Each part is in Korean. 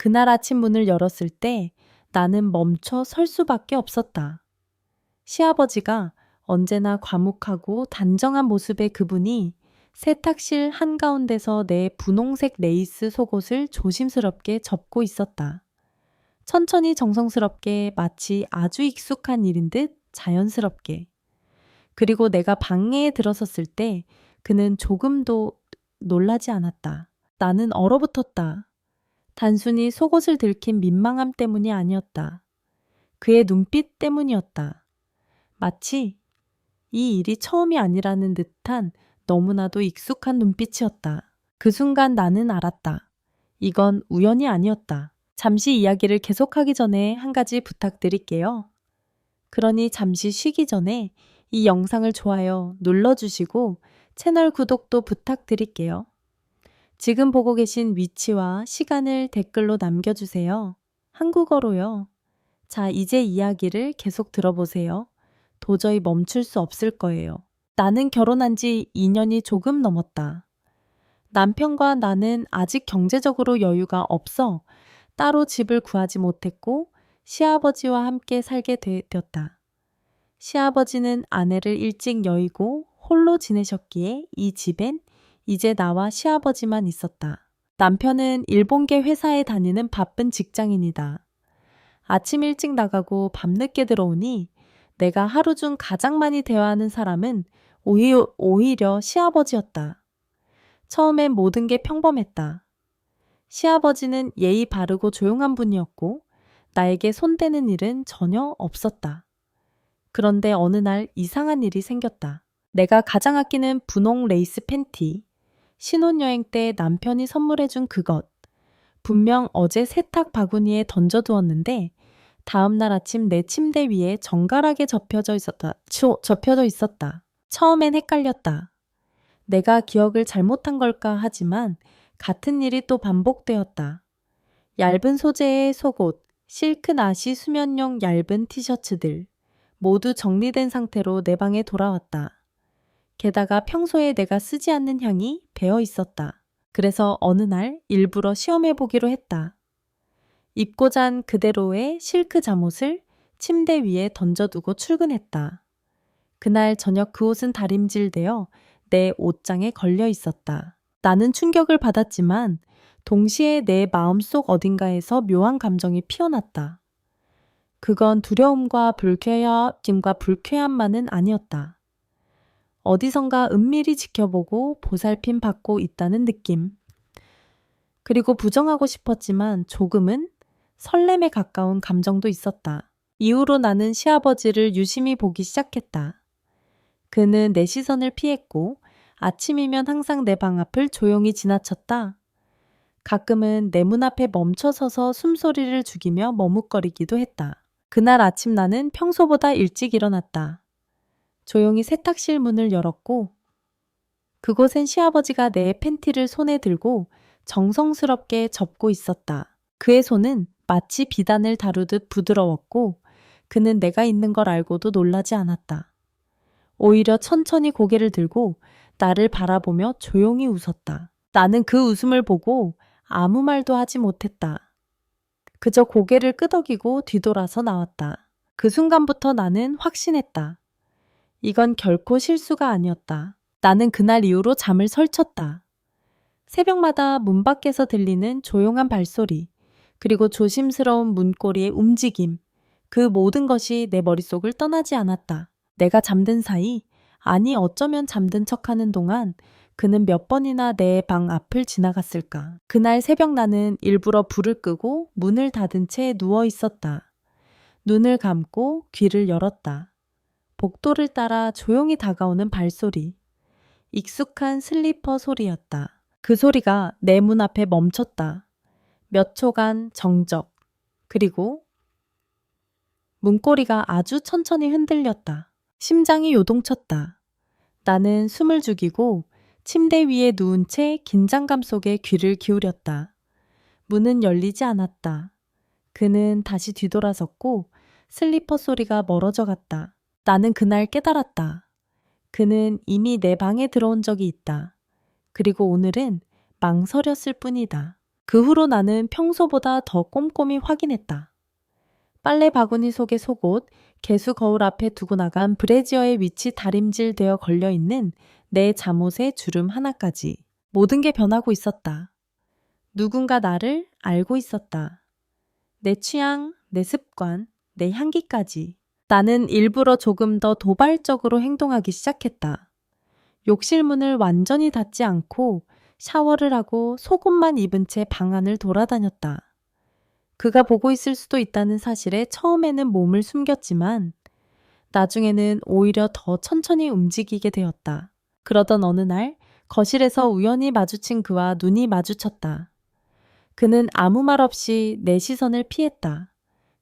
그날 아침 문을 열었을 때 나는 멈춰 설 수밖에 없었다. 시아버지가 언제나 과묵하고 단정한 모습의 그분이 세탁실 한가운데서 내 분홍색 레이스 속옷을 조심스럽게 접고 있었다. 천천히 정성스럽게 마치 아주 익숙한 일인 듯 자연스럽게. 그리고 내가 방해에 들어섰을 때 그는 조금도 놀라지 않았다. 나는 얼어붙었다. 단순히 속옷을 들킨 민망함 때문이 아니었다. 그의 눈빛 때문이었다. 마치 이 일이 처음이 아니라는 듯한 너무나도 익숙한 눈빛이었다. 그 순간 나는 알았다. 이건 우연이 아니었다. 잠시 이야기를 계속하기 전에 한 가지 부탁드릴게요. 그러니 잠시 쉬기 전에 이 영상을 좋아요 눌러주시고 채널 구독도 부탁드릴게요. 지금 보고 계신 위치와 시간을 댓글로 남겨주세요. 한국어로요. 자, 이제 이야기를 계속 들어보세요. 도저히 멈출 수 없을 거예요. 나는 결혼한 지 2년이 조금 넘었다. 남편과 나는 아직 경제적으로 여유가 없어 따로 집을 구하지 못했고 시아버지와 함께 살게 되었다. 시아버지는 아내를 일찍 여의고 홀로 지내셨기에 이 집엔 이제 나와 시아버지만 있었다. 남편은 일본계 회사에 다니는 바쁜 직장인이다. 아침 일찍 나가고 밤늦게 들어오니 내가 하루 중 가장 많이 대화하는 사람은 오히려 시아버지였다. 처음엔 모든 게 평범했다. 시아버지는 예의 바르고 조용한 분이었고 나에게 손대는 일은 전혀 없었다. 그런데 어느 날 이상한 일이 생겼다. 내가 가장 아끼는 분홍 레이스 팬티, 신혼여행 때 남편이 선물해준 그것. 분명 어제 세탁 바구니에 던져두었는데 다음날 아침 내 침대 위에 정갈하게 접혀져 있었다. 처음엔 헷갈렸다. 내가 기억을 잘못한 걸까 하지만 같은 일이 또 반복되었다. 얇은 소재의 속옷, 실크 나시 수면용 얇은 티셔츠들 모두 정리된 상태로 내 방에 돌아왔다. 게다가 평소에 내가 쓰지 않는 향이 배어 있었다. 그래서 어느 날 일부러 시험해보기로 했다. 입고 잔 그대로의 실크 잠옷을 침대 위에 던져두고 출근했다. 그날 저녁 그 옷은 다림질되어 내 옷장에 걸려 있었다. 나는 충격을 받았지만 동시에 내 마음속 어딘가에서 묘한 감정이 피어났다. 그건 두려움과 불쾌함만은 아니었다. 어디선가 은밀히 지켜보고 보살핌 받고 있다는 느낌. 그리고 부정하고 싶었지만 조금은 설렘에 가까운 감정도 있었다. 이후로 나는 시아버지를 유심히 보기 시작했다. 그는 내 시선을 피했고 아침이면 항상 내 방 앞을 조용히 지나쳤다. 가끔은 내 문 앞에 멈춰서서 숨소리를 죽이며 머뭇거리기도 했다. 그날 아침 나는 평소보다 일찍 일어났다. 조용히 세탁실 문을 열었고 그곳엔 시아버지가 내 팬티를 손에 들고 정성스럽게 접고 있었다. 그의 손은 마치 비단을 다루듯 부드러웠고 그는 내가 있는 걸 알고도 놀라지 않았다. 오히려 천천히 고개를 들고 나를 바라보며 조용히 웃었다. 나는 그 웃음을 보고 아무 말도 하지 못했다. 그저 고개를 끄덕이고 뒤돌아서 나왔다. 그 순간부터 나는 확신했다. 이건 결코 실수가 아니었다. 나는 그날 이후로 잠을 설쳤다. 새벽마다 문 밖에서 들리는 조용한 발소리, 그리고 조심스러운 문고리의 움직임, 그 모든 것이 내 머릿속을 떠나지 않았다. 내가 잠든 사이, 아니 어쩌면 잠든 척하는 동안 그는 몇 번이나 내 방 앞을 지나갔을까. 그날 새벽 나는 일부러 불을 끄고 문을 닫은 채 누워 있었다. 눈을 감고 귀를 열었다. 복도를 따라 조용히 다가오는 발소리. 익숙한 슬리퍼 소리였다. 그 소리가 내 문 앞에 멈췄다. 몇 초간 정적. 그리고 문고리가 아주 천천히 흔들렸다. 심장이 요동쳤다. 나는 숨을 죽이고 침대 위에 누운 채 긴장감 속에 귀를 기울였다. 문은 열리지 않았다. 그는 다시 뒤돌아섰고 슬리퍼 소리가 멀어져 갔다. 나는 그날 깨달았다. 그는 이미 내 방에 들어온 적이 있다. 그리고 오늘은 망설였을 뿐이다. 그 후로 나는 평소보다 더 꼼꼼히 확인했다. 빨래 바구니 속의 속옷, 개수 거울 앞에 두고 나간 브래지어의 위치 다림질되어 걸려있는 내 잠옷의 주름 하나까지 모든 게 변하고 있었다. 누군가 나를 알고 있었다. 내 취향, 내 습관, 내 향기까지. 나는 일부러 조금 더 도발적으로 행동하기 시작했다. 욕실 문을 완전히 닫지 않고 샤워를 하고 속옷만 입은 채 방 안을 돌아다녔다. 그가 보고 있을 수도 있다는 사실에 처음에는 몸을 숨겼지만 나중에는 오히려 더 천천히 움직이게 되었다. 그러던 어느 날 거실에서 우연히 마주친 그와 눈이 마주쳤다. 그는 아무 말 없이 내 시선을 피했다.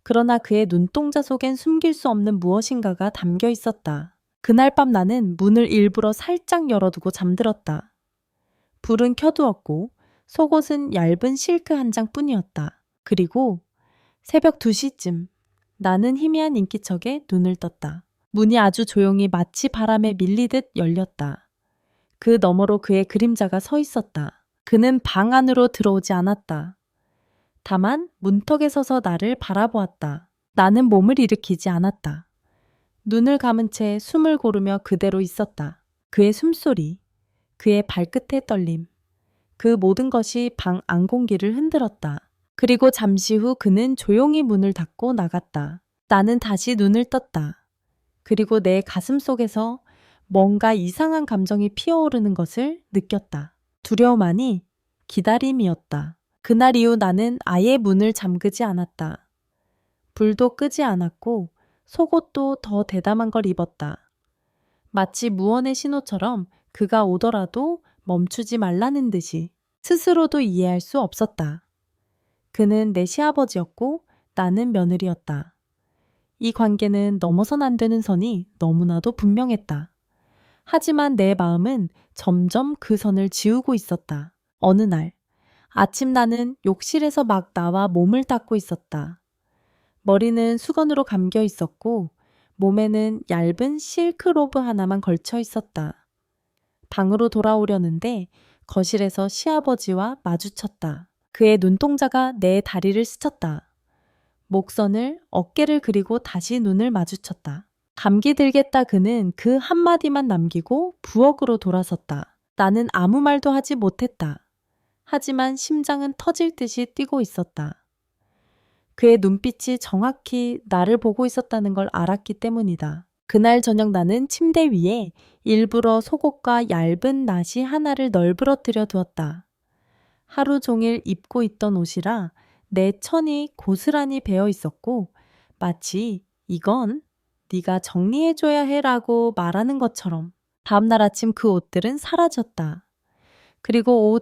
그러나 그의 눈동자 속엔 숨길 수 없는 무엇인가가 담겨 있었다. 그날 밤 나는 문을 일부러 살짝 열어두고 잠들었다. 불은 켜두었고 속옷은 얇은 실크 한 장뿐이었다. 그리고 새벽 2시쯤 나는 희미한 인기척에 눈을 떴다. 문이 아주 조용히 마치 바람에 밀리듯 열렸다. 그 너머로 그의 그림자가 서 있었다. 그는 방 안으로 들어오지 않았다. 다만 문턱에 서서 나를 바라보았다. 나는 몸을 일으키지 않았다. 눈을 감은 채 숨을 고르며 그대로 있었다. 그의 숨소리, 그의 발끝의 떨림, 그 모든 것이 방 안 공기를 흔들었다. 그리고 잠시 후 그는 조용히 문을 닫고 나갔다. 나는 다시 눈을 떴다. 그리고 내 가슴 속에서 뭔가 이상한 감정이 피어오르는 것을 느꼈다. 두려움 아니 기다림이었다. 그날 이후 나는 아예 문을 잠그지 않았다. 불도 끄지 않았고 속옷도 더 대담한 걸 입었다. 마치 무언의 신호처럼 그가 오더라도 멈추지 말라는 듯이 스스로도 이해할 수 없었다. 그는 내 시아버지였고 나는 며느리였다. 이 관계는 넘어선 안 되는 선이 너무나도 분명했다. 하지만 내 마음은 점점 그 선을 지우고 있었다. 어느 날 아침 나는 욕실에서 막 나와 몸을 닦고 있었다. 머리는 수건으로 감겨 있었고 몸에는 얇은 실크 로브 하나만 걸쳐 있었다. 방으로 돌아오려는데 거실에서 시아버지와 마주쳤다. 그의 눈동자가 내 다리를 스쳤다. 목선을 어깨를 그리고 다시 눈을 마주쳤다. 감기 들겠다 그는 그 한마디만 남기고 부엌으로 돌아섰다. 나는 아무 말도 하지 못했다. 하지만 심장은 터질 듯이 뛰고 있었다. 그의 눈빛이 정확히 나를 보고 있었다는 걸 알았기 때문이다. 그날 저녁 나는 침대 위에 일부러 속옷과 얇은 나시 하나를 널브러뜨려 두었다. 하루 종일 입고 있던 옷이라 내 천이 고스란히 배어 있었고 마치 이건 네가 정리해줘야 해라고 말하는 것처럼 다음날 아침 그 옷들은 사라졌다. 그리고 오후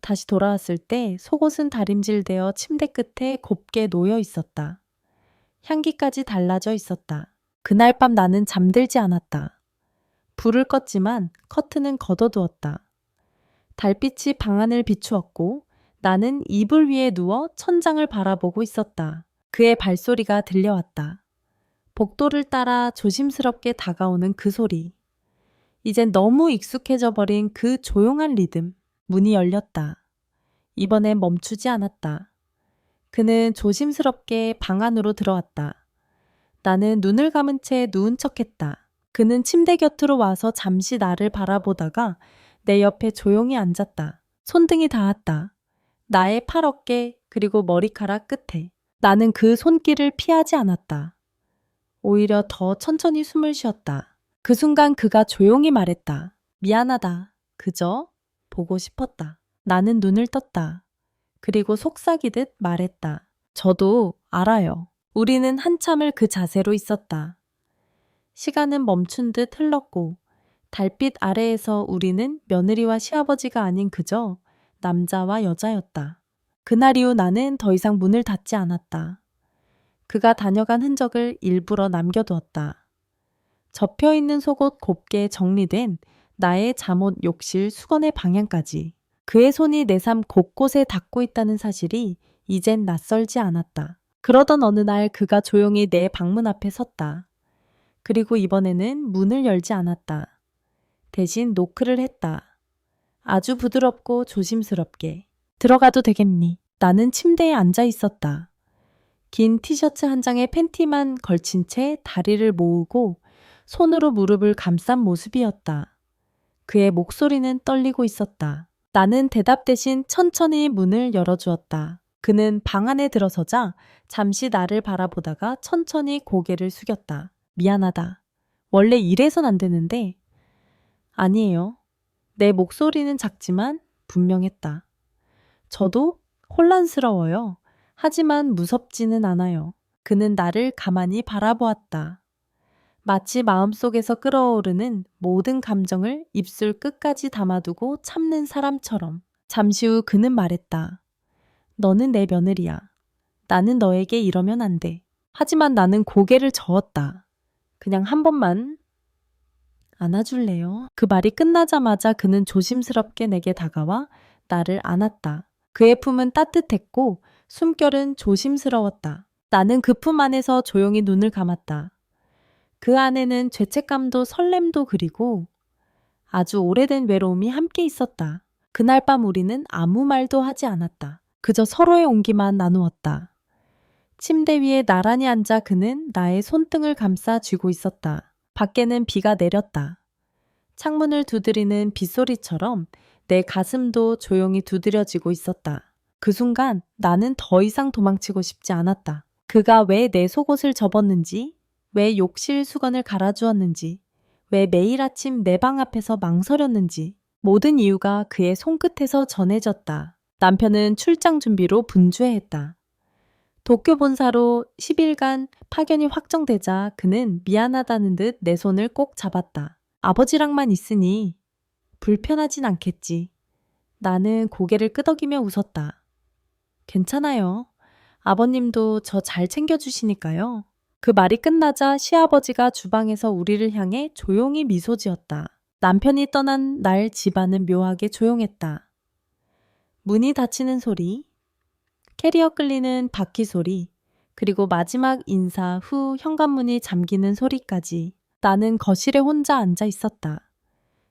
다시 돌아왔을 때 속옷은 다림질되어 침대 끝에 곱게 놓여 있었다. 향기까지 달라져 있었다. 그날 밤 나는 잠들지 않았다. 불을 껐지만 커튼은 걷어두었다. 달빛이 방 안을 비추었고 나는 이불 위에 누워 천장을 바라보고 있었다. 그의 발소리가 들려왔다. 복도를 따라 조심스럽게 다가오는 그 소리. 이젠 너무 익숙해져 버린 그 조용한 리듬. 문이 열렸다. 이번엔 멈추지 않았다. 그는 조심스럽게 방 안으로 들어왔다. 나는 눈을 감은 채 누운 척했다. 그는 침대 곁으로 와서 잠시 나를 바라보다가 내 옆에 조용히 앉았다. 손등이 닿았다. 나의 팔 어깨 그리고 머리카락 끝에. 나는 그 손길을 피하지 않았다. 오히려 더 천천히 숨을 쉬었다. 그 순간 그가 조용히 말했다. 미안하다. 그저 보고 싶었다. 나는 눈을 떴다. 그리고 속삭이듯 말했다. 저도 알아요. 우리는 한참을 그 자세로 있었다. 시간은 멈춘 듯 흘렀고 달빛 아래에서 우리는 며느리와 시아버지가 아닌 그저 남자와 여자였다. 그날 이후 나는 더 이상 문을 닫지 않았다. 그가 다녀간 흔적을 일부러 남겨두었다. 접혀있는 속옷 곱게 정리된 나의 잠옷 욕실 수건의 방향까지. 그의 손이 내 삶 곳곳에 닿고 있다는 사실이 이젠 낯설지 않았다. 그러던 어느 날 그가 조용히 내 방문 앞에 섰다. 그리고 이번에는 문을 열지 않았다. 대신 노크를 했다. 아주 부드럽고 조심스럽게. 들어가도 되겠니? 나는 침대에 앉아 있었다. 긴 티셔츠 한 장에 팬티만 걸친 채 다리를 모으고 손으로 무릎을 감싼 모습이었다. 그의 목소리는 떨리고 있었다. 나는 대답 대신 천천히 문을 열어주었다. 그는 방 안에 들어서자 잠시 나를 바라보다가 천천히 고개를 숙였다. 미안하다. 원래 이래선 안 되는데. 아니에요. 내 목소리는 작지만 분명했다. 저도 혼란스러워요. 하지만 무섭지는 않아요. 그는 나를 가만히 바라보았다. 마치 마음속에서 끓어오르는 모든 감정을 입술 끝까지 담아두고 참는 사람처럼. 잠시 후 그는 말했다. 너는 내 며느리야. 나는 너에게 이러면 안 돼. 하지만 나는 고개를 저었다. 그냥 한 번만 안아줄래요? 그 말이 끝나자마자 그는 조심스럽게 내게 다가와 나를 안았다. 그의 품은 따뜻했고 숨결은 조심스러웠다. 나는 그 품 안에서 조용히 눈을 감았다. 그 안에는 죄책감도 설렘도 그리고 아주 오래된 외로움이 함께 있었다. 그날 밤 우리는 아무 말도 하지 않았다. 그저 서로의 온기만 나누었다. 침대 위에 나란히 앉아 그는 나의 손등을 감싸 쥐고 있었다. 밖에는 비가 내렸다. 창문을 두드리는 빗소리처럼 내 가슴도 조용히 두드려지고 있었다. 그 순간 나는 더 이상 도망치고 싶지 않았다. 그가 왜 내 속옷을 접었는지, 왜 욕실 수건을 갈아주었는지, 왜 매일 아침 내 방 앞에서 망설였는지 모든 이유가 그의 손끝에서 전해졌다. 남편은 출장 준비로 분주해했다. 도쿄 본사로 10일간 파견이 확정되자 그는 미안하다는 듯 내 손을 꼭 잡았다. 아버지랑만 있으니 불편하진 않겠지. 나는 고개를 끄덕이며 웃었다. 괜찮아요. 아버님도 저 잘 챙겨주시니까요. 그 말이 끝나자 시아버지가 주방에서 우리를 향해 조용히 미소 지었다. 남편이 떠난 날 집안은 묘하게 조용했다. 문이 닫히는 소리, 캐리어 끌리는 바퀴 소리, 그리고 마지막 인사 후 현관문이 잠기는 소리까지 나는 거실에 혼자 앉아 있었다.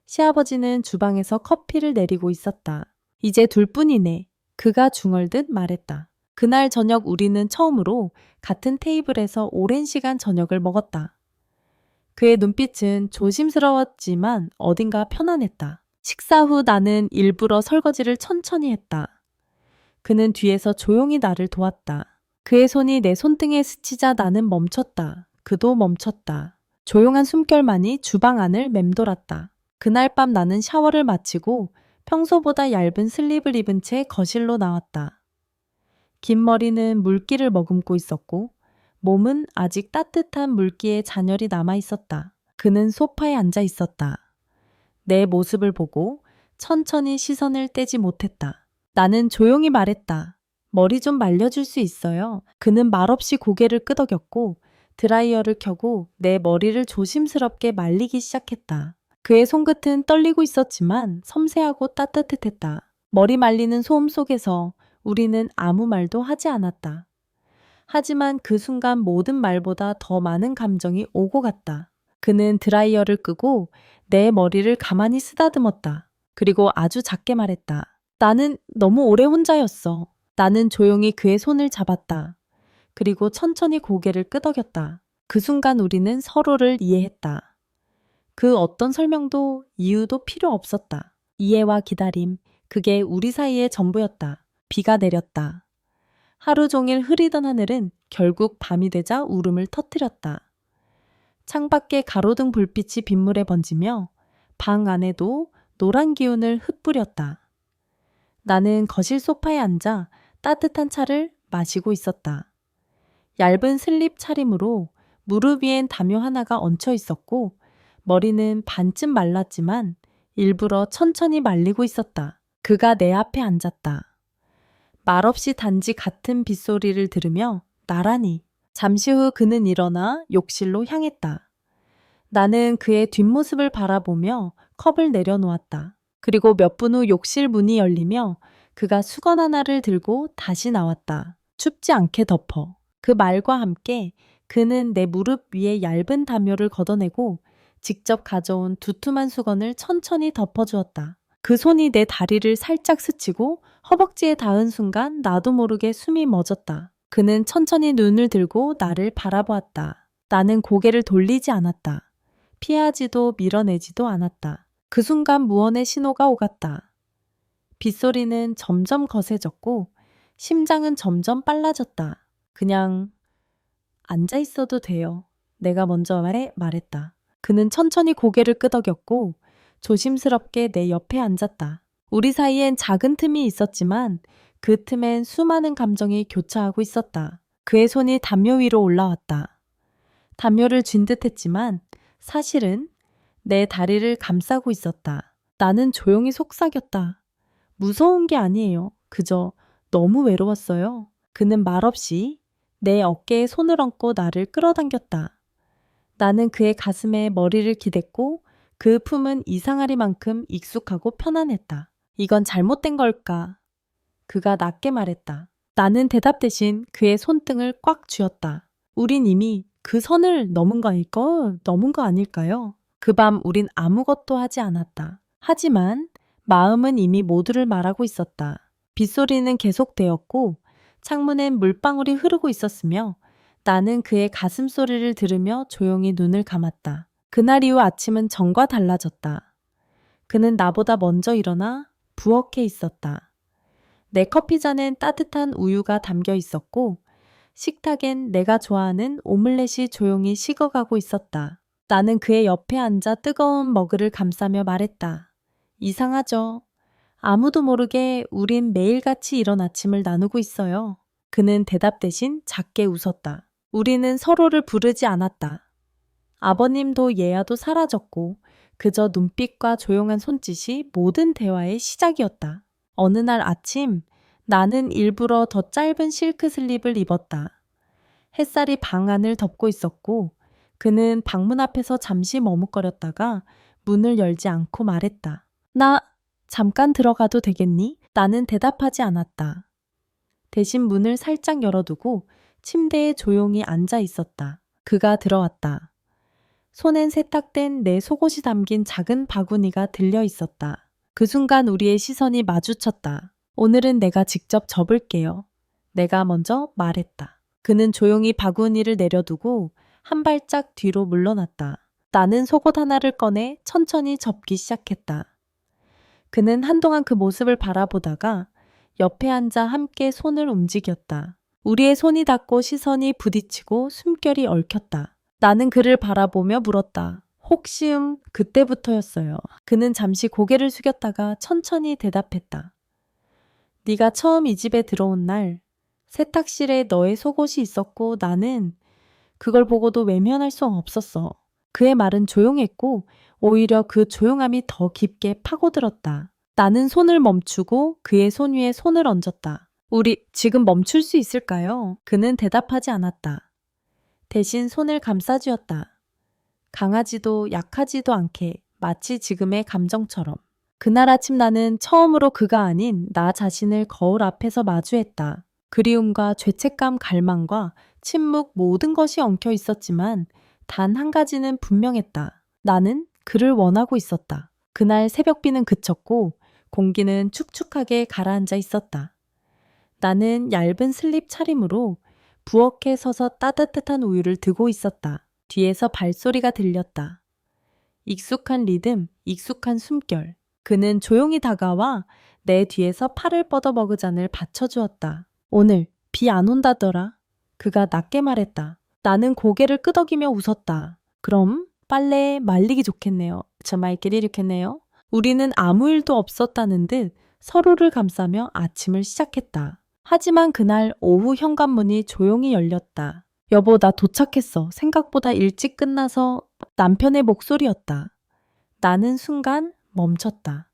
시아버지는 주방에서 커피를 내리고 있었다. 이제 둘뿐이네. 그가 중얼듯 말했다. 그날 저녁 우리는 처음으로 같은 테이블에서 오랜 시간 저녁을 먹었다. 그의 눈빛은 조심스러웠지만 어딘가 편안했다. 식사 후 나는 일부러 설거지를 천천히 했다. 그는 뒤에서 조용히 나를 도왔다. 그의 손이 내 손등에 스치자 나는 멈췄다. 그도 멈췄다. 조용한 숨결만이 주방 안을 맴돌았다. 그날 밤 나는 샤워를 마치고 평소보다 얇은 슬립을 입은 채 거실로 나왔다. 긴 머리는 물기를 머금고 있었고 몸은 아직 따뜻한 물기에 잔열이 남아 있었다. 그는 소파에 앉아 있었다. 내 모습을 보고 천천히 시선을 떼지 못했다. 나는 조용히 말했다. 머리 좀 말려줄 수 있어요. 그는 말없이 고개를 끄덕였고 드라이어를 켜고 내 머리를 조심스럽게 말리기 시작했다. 그의 손끝은 떨리고 있었지만 섬세하고 따뜻했다. 머리 말리는 소음 속에서 우리는 아무 말도 하지 않았다. 하지만 그 순간 모든 말보다 더 많은 감정이 오고 갔다. 그는 드라이어를 끄고 내 머리를 가만히 쓰다듬었다. 그리고 아주 작게 말했다. 나는 너무 오래 혼자였어. 나는 조용히 그의 손을 잡았다. 그리고 천천히 고개를 끄덕였다. 그 순간 우리는 서로를 이해했다. 그 어떤 설명도 이유도 필요 없었다. 이해와 기다림, 그게 우리 사이의 전부였다. 비가 내렸다. 하루 종일 흐리던 하늘은 결국 밤이 되자 울음을 터뜨렸다. 창밖에 가로등 불빛이 빗물에 번지며 방 안에도 노란 기운을 흩뿌렸다. 나는 거실 소파에 앉아 따뜻한 차를 마시고 있었다. 얇은 슬립 차림으로 무릎 위엔 담요 하나가 얹혀 있었고 머리는 반쯤 말랐지만 일부러 천천히 말리고 있었다. 그가 내 앞에 앉았다. 말없이 단지 같은 빗소리를 들으며 나란히. 잠시 후 그는 일어나 욕실로 향했다. 나는 그의 뒷모습을 바라보며 컵을 내려놓았다. 그리고 몇 분 후 욕실 문이 열리며 그가 수건 하나를 들고 다시 나왔다. 춥지 않게 덮어. 그 말과 함께 그는 내 무릎 위에 얇은 담요를 걷어내고 직접 가져온 두툼한 수건을 천천히 덮어주었다. 그 손이 내 다리를 살짝 스치고 허벅지에 닿은 순간 나도 모르게 숨이 멎었다. 그는 천천히 눈을 들고 나를 바라보았다. 나는 고개를 돌리지 않았다. 피하지도 밀어내지도 않았다. 그 순간 무언의 신호가 오갔다. 빗소리는 점점 거세졌고 심장은 점점 빨라졌다. 그냥 앉아 있어도 돼요. 내가 먼저 말했다. 그는 천천히 고개를 끄덕였고 조심스럽게 내 옆에 앉았다. 우리 사이엔 작은 틈이 있었지만 그 틈엔 수많은 감정이 교차하고 있었다. 그의 손이 담요 위로 올라왔다. 담요를 쥔 듯했지만 사실은 내 다리를 감싸고 있었다. 나는 조용히 속삭였다. 무서운 게 아니에요. 그저 너무 외로웠어요. 그는 말없이 내 어깨에 손을 얹고 나를 끌어당겼다. 나는 그의 가슴에 머리를 기댔고 그 품은 이상하리만큼 익숙하고 편안했다. 이건 잘못된 걸까? 그가 낮게 말했다. 나는 대답 대신 그의 손등을 꽉 쥐었다. 우린 이미 그 선을 넘은 거 아닐까요? 그 밤 우린 아무것도 하지 않았다. 하지만 마음은 이미 모두를 말하고 있었다. 빗소리는 계속되었고 창문엔 물방울이 흐르고 있었으며 나는 그의 가슴 소리를 들으며 조용히 눈을 감았다. 그날 이후 아침은 전과 달라졌다. 그는 나보다 먼저 일어나 부엌에 있었다. 내 커피잔엔 따뜻한 우유가 담겨 있었고 식탁엔 내가 좋아하는 오믈렛이 조용히 식어가고 있었다. 나는 그의 옆에 앉아 뜨거운 머그를 감싸며 말했다. 이상하죠? 아무도 모르게 우린 매일같이 이런 아침을 나누고 있어요. 그는 대답 대신 작게 웃었다. 우리는 서로를 부르지 않았다. 아버님도 예야도 사라졌고 그저 눈빛과 조용한 손짓이 모든 대화의 시작이었다. 어느 날 아침 나는 일부러 더 짧은 실크 슬립을 입었다. 햇살이 방 안을 덮고 있었고 그는 방문 앞에서 잠시 머뭇거렸다가 문을 열지 않고 말했다. 나 잠깐 들어가도 되겠니? 나는 대답하지 않았다. 대신 문을 살짝 열어두고 침대에 조용히 앉아 있었다. 그가 들어왔다. 손엔 세탁된 내 속옷이 담긴 작은 바구니가 들려 있었다. 그 순간 우리의 시선이 마주쳤다. 오늘은 내가 직접 접을게요. 내가 먼저 말했다. 그는 조용히 바구니를 내려두고 한 발짝 뒤로 물러났다. 나는 속옷 하나를 꺼내 천천히 접기 시작했다. 그는 한동안 그 모습을 바라보다가 옆에 앉아 함께 손을 움직였다. 우리의 손이 닿고 시선이 부딪히고 숨결이 얽혔다. 나는 그를 바라보며 물었다. 혹시 그때부터였어요. 그는 잠시 고개를 숙였다가 천천히 대답했다. 네가 처음 이 집에 들어온 날 세탁실에 너의 속옷이 있었고 나는 그걸 보고도 외면할 수 없었어. 그의 말은 조용했고 오히려 그 조용함이 더 깊게 파고들었다. 나는 손을 멈추고 그의 손 위에 손을 얹었다. 우리 지금 멈출 수 있을까요? 그는 대답하지 않았다. 대신 손을 감싸주었다. 강하지도 약하지도 않게 마치 지금의 감정처럼. 그날 아침 나는 처음으로 그가 아닌 나 자신을 거울 앞에서 마주했다. 그리움과 죄책감, 갈망과 침묵 모든 것이 엉켜 있었지만 단 한 가지는 분명했다. 나는 그를 원하고 있었다. 그날 새벽비는 그쳤고 공기는 축축하게 가라앉아 있었다. 나는 얇은 슬립 차림으로 부엌에 서서 따뜻한 우유를 드고 있었다. 뒤에서 발소리가 들렸다. 익숙한 리듬, 익숙한 숨결. 그는 조용히 다가와 내 뒤에서 팔을 뻗어 머그잔을 받쳐주었다. 오늘 비 안 온다더라. 그가 낮게 말했다. 나는 고개를 끄덕이며 웃었다. 그럼 빨래 말리기 좋겠네요. 정말 좋겠네요. 우리는 아무 일도 없었다는 듯 서로를 감싸며 아침을 시작했다. 하지만 그날 오후 현관문이 조용히 열렸다. 여보, 나 도착했어. 생각보다 일찍 끝나서. 남편의 목소리였다. 나는 순간 멈췄다.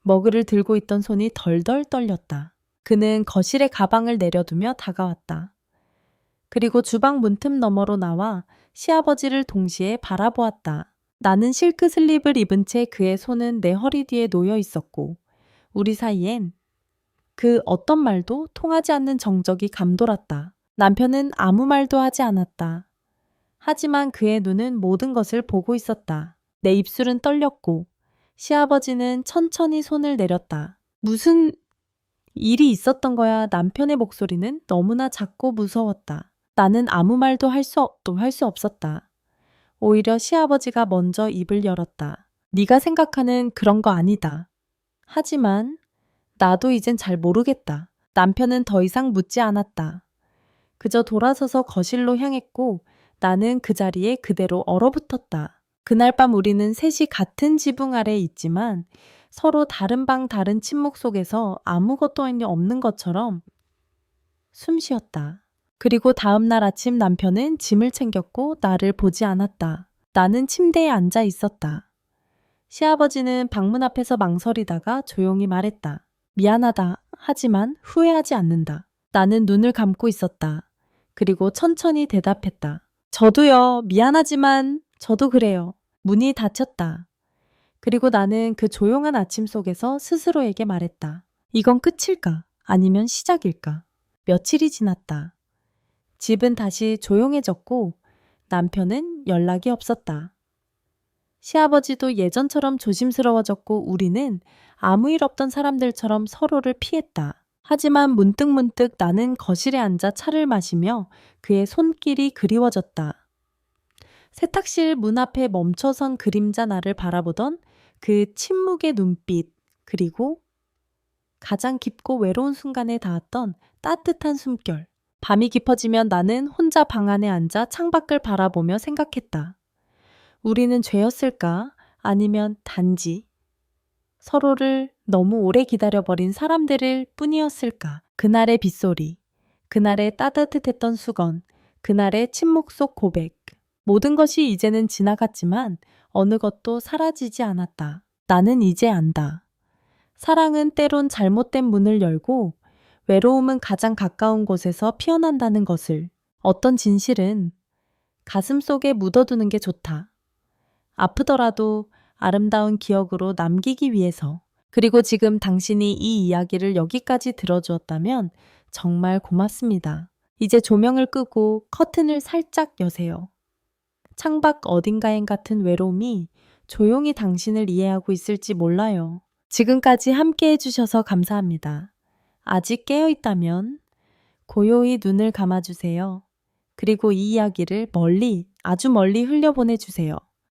머그를 들고 있던 손이 덜덜 떨렸다. 그는 거실에 가방을 내려두며 다가왔다. 그리고 주방 문틈 너머로 나와 시아버지를 동시에 바라보았다. 나는 실크 슬립을 입은 채 그의 손은 내 허리 뒤에 놓여 있었고 우리 사이엔 그 어떤 말도 통하지 않는 정적이 감돌았다. 남편은 아무 말도 하지 않았다. 하지만 그의 눈은 모든 것을 보고 있었다. 내 입술은 떨렸고 시아버지는 천천히 손을 내렸다. 무슨 일이 있었던 거야? 남편의 목소리는 너무나 작고 무서웠다. 나는 아무 말도 할 수 없었다. 오히려 시아버지가 먼저 입을 열었다. 네가 생각하는 그런 거 아니다. 하지만 나도 이젠 잘 모르겠다. 남편은 더 이상 묻지 않았다. 그저 돌아서서 거실로 향했고 나는 그 자리에 그대로 얼어붙었다. 그날 밤 우리는 셋이 같은 지붕 아래 있지만 서로 다른 방 다른 침묵 속에서 아무것도 없는 것처럼 숨 쉬었다. 그리고 다음 날 아침 남편은 짐을 챙겼고 나를 보지 않았다. 나는 침대에 앉아 있었다. 시아버지는 방문 앞에서 망설이다가 조용히 말했다. 미안하다. 하지만 후회하지 않는다. 나는 눈을 감고 있었다. 그리고 천천히 대답했다. 저도요. 미안하지만 저도 그래요. 문이 닫혔다. 그리고 나는 그 조용한 아침 속에서 스스로에게 말했다. 이건 끝일까? 아니면 시작일까? 며칠이 지났다. 집은 다시 조용해졌고 남편은 연락이 없었다. 시아버지도 예전처럼 조심스러워졌고 우리는 아무 일 없던 사람들처럼 서로를 피했다. 하지만 문득문득 나는 거실에 앉아 차를 마시며 그의 손길이 그리워졌다. 세탁실 문 앞에 멈춰선 그림자 나를 바라보던 그 침묵의 눈빛, 그리고 가장 깊고 외로운 순간에 닿았던 따뜻한 숨결. 밤이 깊어지면 나는 혼자 방 안에 앉아 창밖을 바라보며 생각했다. 우리는 죄였을까? 아니면 단지 서로를 너무 오래 기다려버린 사람들일 뿐이었을까? 그날의 빗소리, 그날의 따뜻했던 수건, 그날의 침묵 속 고백. 모든 것이 이제는 지나갔지만 어느 것도 사라지지 않았다. 나는 이제 안다. 사랑은 때론 잘못된 문을 열고 외로움은 가장 가까운 곳에서 피어난다는 것을. 어떤 진실은 가슴 속에 묻어두는 게 좋다. 아프더라도 아름다운 기억으로 남기기 위해서. 그리고 지금 당신이 이 이야기를 여기까지 들어주었다면 정말 고맙습니다. 이제 조명을 끄고 커튼을 살짝 여세요. 창밖 어딘가엔 같은 외로움이 조용히 당신을 이해하고 있을지 몰라요. 지금까지 함께 해주셔서 감사합니다. 아직 깨어있다면 고요히 눈을 감아주세요. 그리고 이 이야기를 멀리, 아주 멀리 흘려보내주세요.